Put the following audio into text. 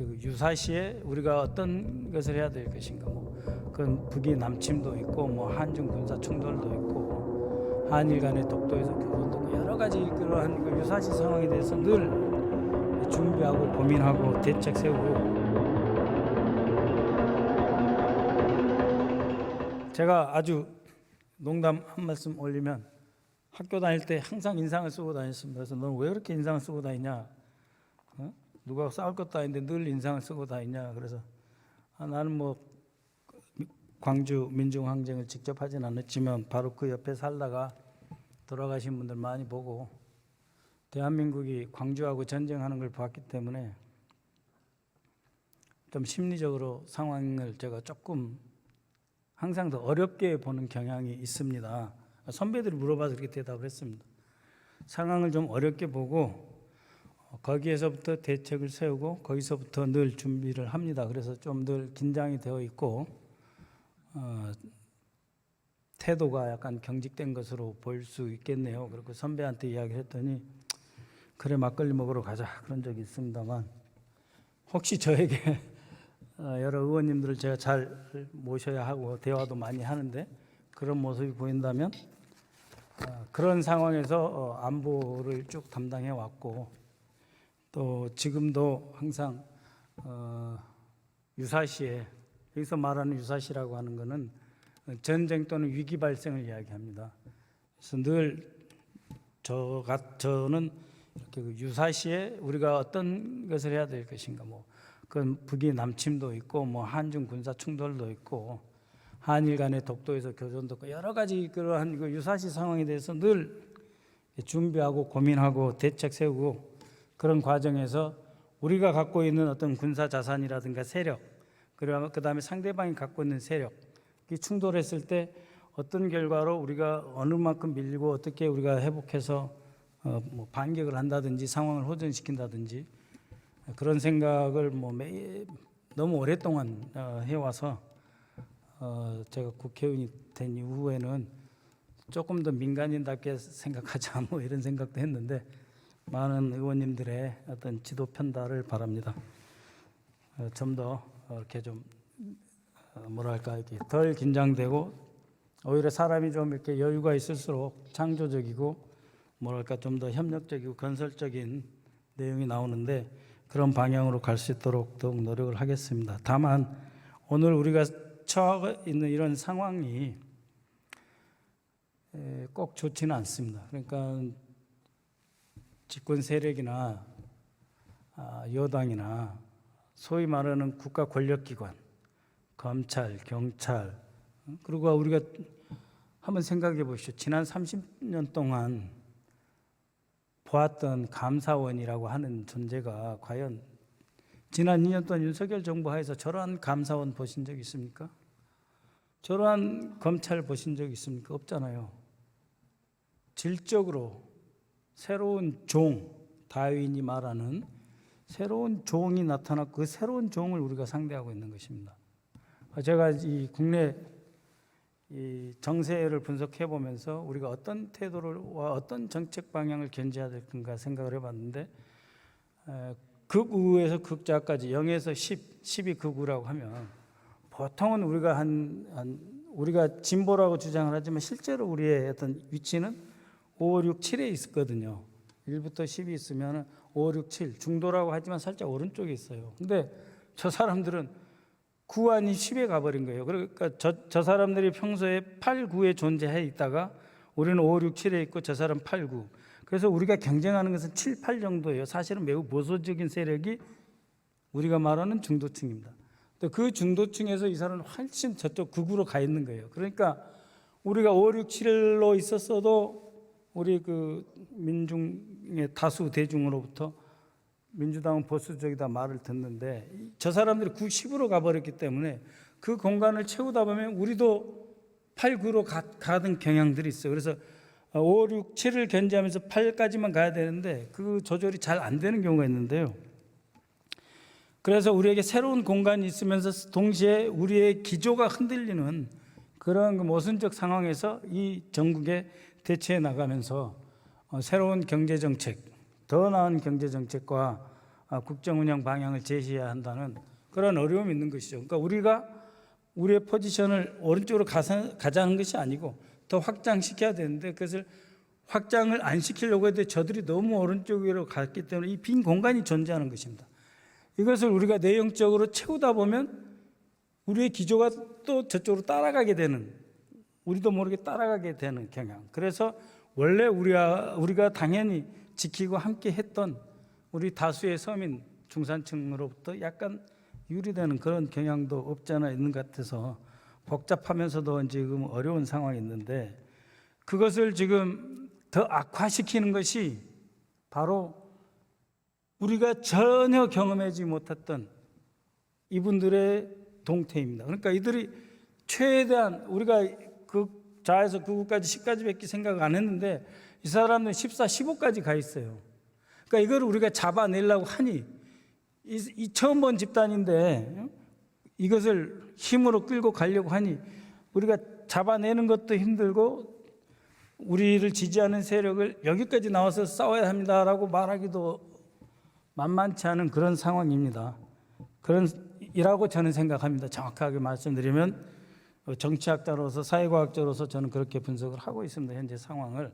유사시에 우리가 어떤 것을 해야 될 것인가, 그건 북이 남침도 있고, 한중 군사 충돌도 있고, 한일 간의 독도에서 교전도 있고, 여러 가지 그러한 유사시 상황에 대해서 늘 준비하고 고민하고 대책 세우고. 제가 아주 농담 한 말씀 올리면, 학교 다닐 때 항상 인상을 쓰고 다녔습니다. 그래서 너는 왜 그렇게 인상을 쓰고 다니냐? 누가 싸울 것도 아닌데 늘 인상을 쓰고 다니냐? 그래서 나는 광주 민중항쟁을 직접 하진 않았지만 바로 그 옆에 살다가 돌아가신 분들 많이 보고 대한민국이 광주하고 전쟁하는 걸 봤기 때문에 좀 심리적으로 상황을 제가 조금 항상 더 어렵게 보는 경향이 있습니다. 선배들이 물어봐서 그렇게 대답을 했습니다. 상황을 좀 어렵게 보고 거기에서부터 대책을 세우고 거기서부터 늘 준비를 합니다. 그래서 좀 늘 긴장이 되어 있고 태도가 약간 경직된 것으로 보일 수 있겠네요. 그리고 선배한테 이야기를 했더니 그래 막걸리 먹으러 가자 그런 적이 있습니다만, 혹시 저에게 여러 의원님들을 제가 잘 모셔야 하고 대화도 많이 하는데 그런 모습이 보인다면 그런 상황에서 안보를 쭉 담당해 왔고, 또 지금도 항상 유사시에, 여기서 말하는 유사시라고 하는 것은 전쟁 또는 위기 발생을 이야기합니다. 그래서 늘 저는 이렇게 유사시에 우리가 어떤 것을 해야 될 것인가, 그건 북이 남침도 있고, 한중 군사 충돌도 있고, 한일 간의 독도에서 교전도 있고, 여러 가지 그러한 유사시 상황에 대해서 늘 준비하고 고민하고 대책 세우고, 그런 과정에서 우리가 갖고 있는 어떤 군사 자산이라든가 세력, 그리고 그 다음에 상대방이 갖고 있는 세력이 충돌했을 때 어떤 결과로 우리가 어느 만큼 밀리고 어떻게 우리가 회복해서 반격을 한다든지 상황을 호전시킨다든지, 그런 생각을 너무 오랫동안 해와서 제가 국회의원이 된 이후에는 조금 더 민간인답게 생각하자 이런 생각도 했는데, 많은 의원님들의 어떤 지도 편달을 바랍니다. 좀 더 이렇게 좀 이렇게 덜 긴장되고, 오히려 사람이 좀 이렇게 여유가 있을수록 창조적이고 좀 더 협력적이고 건설적인 내용이 나오는데, 그런 방향으로 갈 수 있도록 더욱 노력을 하겠습니다. 다만 오늘 우리가 처해 있는 이런 상황이 꼭 좋지는 않습니다. 그러니까 집권 세력이나 여당이나 소위 말하는 국가 권력기관, 검찰, 경찰, 그리고 우리가 한번 생각해 보시죠. 지난 30년 동안 보았던 감사원이라고 하는 존재가 과연 지난 2년 동안 윤석열 정부 하에서 저러한 감사원 보신 적 있습니까? 저러한 검찰 보신 적 있습니까? 없잖아요. 질적으로 새로운 종, 다윈이 말하는 새로운 종이 나타났고 그 새로운 종을 우리가 상대하고 있는 것입니다. 제가 이 국내 이 정세를 분석해 보면서 우리가 어떤 태도와 어떤 정책 방향을 견지해야 될 건가 생각을 해봤는데, 극우에서 극자까지 0에서 10, 10이 극우라고 하면 보통은 우리가 우리가 진보라고 주장을 하지만 실제로 우리의 어떤 위치는 5, 6, 7에 있었거든요. 1부터 10이 있으면 5, 6, 7 중도라고 하지만 살짝 오른쪽에 있어요. 근데 저 사람들은 9 아닌 10에 가버린 거예요. 그러니까 저 사람들이 평소에 8, 9에 존재해 있다가 우리는 5, 6, 7에 있고 저 사람 8, 9. 그래서 우리가 경쟁하는 것은 7, 8 정도예요. 사실은 매우 보수적인 세력이 우리가 말하는 중도층입니다. 그 중도층에서 이 사람은 훨씬 저쪽 극우로 가 있는 거예요. 그러니까 우리가 5, 6, 7로 있었어도 우리 그 민중의 다수 대중으로부터 민주당은 보수적이다 말을 듣는데, 저 사람들이 9, 10으로 가버렸기 때문에 그 공간을 채우다 보면 우리도 8, 9로 가던 경향들이 있어요. 그래서 5, 6, 7을 견제하면서 8까지만 가야 되는데 그 조절이 잘 안 되는 경우가 있는데요. 그래서 우리에게 새로운 공간이 있으면서 동시에 우리의 기조가 흔들리는 그런 모순적 상황에서 이 전국에 대처해 나가면서 새로운 경제정책, 더 나은 경제정책과 국정 운영 방향을 제시해야 한다는 그런 어려움이 있는 것이죠. 그러니까 우리가 우리의 포지션을 오른쪽으로 가자는 것이 아니고 더 확장시켜야 되는데 그것을 확장을 안 시키려고 해도 저들이 너무 오른쪽으로 갔기 때문에 이 빈 공간이 존재하는 것입니다. 이것을 우리가 내용적으로 채우다 보면 우리의 기조가 또 저쪽으로 따라가게 되는, 우리도 모르게 따라가게 되는 경향. 그래서 원래 우리가 당연히 지키고 함께 했던 우리 다수의 서민 중산층으로부터 약간 유리되는 그런 경향도 없지 않아 있는 것 같아서 복잡하면서도 지금 어려운 상황이 있는데 그것을 지금 더 악화시키는 것이 바로 우리가 전혀 경험하지 못했던 이분들의 동태입니다. 그러니까 이들이 최대한 우리가 자에서 9까지 10까지밖에 생각 안 했는데 이 사람은 14, 15까지 가 있어요. 그러니까 이걸 우리가 잡아내려고 하니 이 처음 본 집단인데 이것을 힘으로 끌고 가려고 하니 우리가 잡아내는 것도 힘들고 우리를 지지하는 세력을 여기까지 나와서 싸워야 합니다라고 말하기도 만만치 않은 그런 상황입니다. 그런 이라고 저는 생각합니다. 정확하게 말씀드리면 정치학자로서 사회과학자로서 저는 그렇게 분석을 하고 있습니다. 현재 상황을.